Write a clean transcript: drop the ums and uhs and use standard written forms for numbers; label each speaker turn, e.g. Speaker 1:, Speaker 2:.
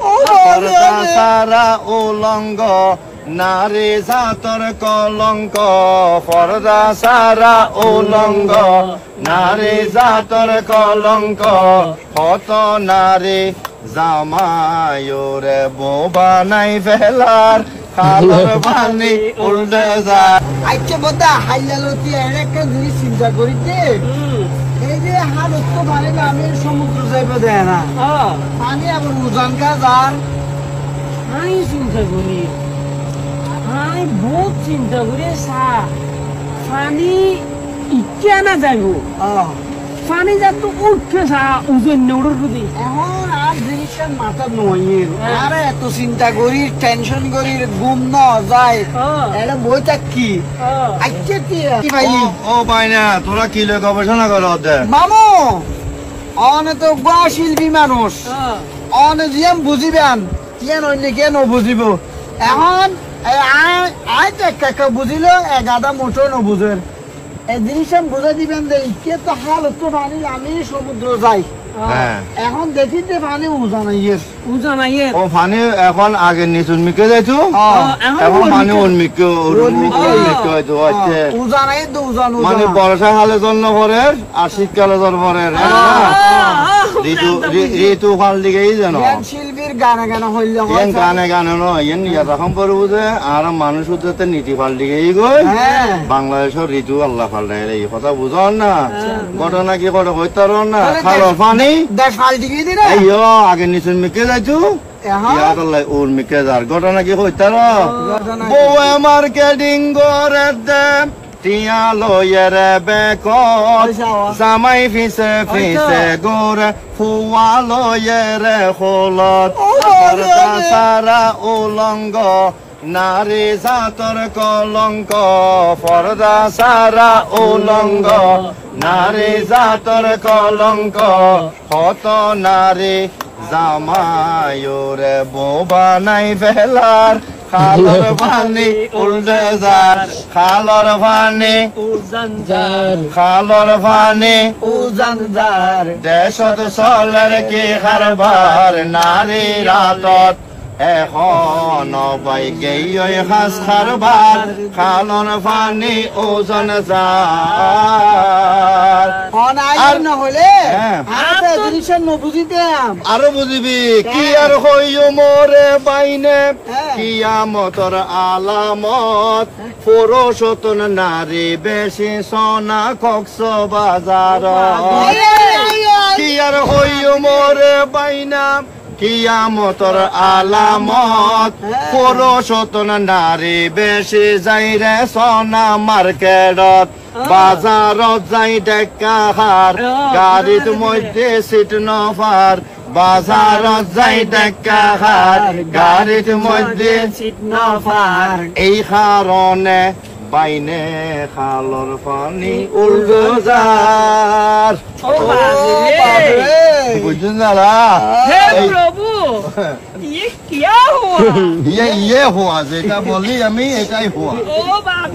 Speaker 1: পর্দা সারা উলঙ্গ নারী জাতর কলঙ্ক পর্দা সারা উলঙ্গ নারী জাতর কলঙ্ক কত নারী জামায়োরে বোবা নাই ফেলার খালর পানি উল্টে যায়।
Speaker 2: আচ্ছা বোধা হাইলালতি একটা জিনিস চিন্তা করিতে এই যে হালত তো মানে আমি সমুদ্র যাইবে দেয় না পানি আবার উজান গাজার
Speaker 3: আমি চিন্তা করি আমি বহুত চিন্তা করি পানি ইচ্ছা না যাইব পানি যাত উঠছে ওজন নেওয়ার প্রতি
Speaker 2: এখন আর জিনিসের মাথা নয় আরে এত চিন্তা করি টেনশন করি ঘুম না যায় এটা বই থাকি আচ্ছা কি ভাই
Speaker 1: ও ভাই না তোরা কি লে গবেষণা করো
Speaker 2: মামু অনে তো গোয়া শিল্পী মানুষ অনে জিয়াম বুঝিবেন কেন অন্য কেন বুঝিব এখন আয় কাকা বুঝিল গাদা মোটো ন বুঝের এই জিনিসটা বুঝে দিবেন যে কে তো হাল তো পানি আমি সমুদ্র যাই এখন দেখি যে পানি উজানাইয়ের
Speaker 1: ও পানি এখন আগে নিচুন মিকে যাইতো এখন পানি উন্মিকে হয়তো
Speaker 2: উজানাই তো উজান
Speaker 1: মানে বর্ষা কালে জন্য পরে আর শীতকালে জল পরে ঋতু ফাল দিকেই জানো
Speaker 2: শিল্পীর গানে গানে হইলে
Speaker 1: গানে গানে নয় এরকম পরে বুঝে আর মানুষ উঠতে নীতি ফাল দিকেই গই বাংলাদেশের ঋতু আল্লাহ ফাল্টাই এই কথা বুঝো না ঘটনা কি করে হইতার না খালো পানি আগে নিচুন মিকে যাইতো ওর মিকে যার ঘটনা কি হইতার বউ মার্কেটিং করে দেব টিয়া লয়ের বেকত জামাই ফিসে ফিসে গোরে ফুয়া লয়ের খোলত পর্দা সারা উলঙ্গ নারী জাতর কলঙ্ক পর্দা সারা উলঙ্গ নারী জাতর কলঙ্ক কত নারী জামায়োরে বোবা নাই ফেলার খালর পানি উল্টে যার খালর পানি খালর পানি
Speaker 2: উজান যার
Speaker 1: দেশত চলের কি কারবার নারী রাতত এখন পাই গেই হাস কারবার খালর পানি ওজন যার
Speaker 2: নহলে জিনিসের নবুঝিতাম
Speaker 1: আরো বুঝিবি কি আর হইও মোরে বাইনে কিয়ামতর আলামত পুরুষতন নারী বেশি সোনা কক্স বাজার কি আর হইও মোরে বাইনা কিয়ামতর আলামত পুরুষতন নারী বেশি যাইরে সোনা মার্কেটত বাজারত যাই ডেকা হার গাড়ির মধ্যে সিট নফার বাজারত যাই ডেকা হার গাড়ির মধ্যে
Speaker 3: সিট নফার
Speaker 1: এই কারণে বাইনে খালর পানি উল্টো যার বুঝছেন না
Speaker 3: প্রভু ইয়ে হুয়া
Speaker 1: ইয়ে হুয়া যেটা বলি আমি এটাই হুয়া
Speaker 3: ও বাপ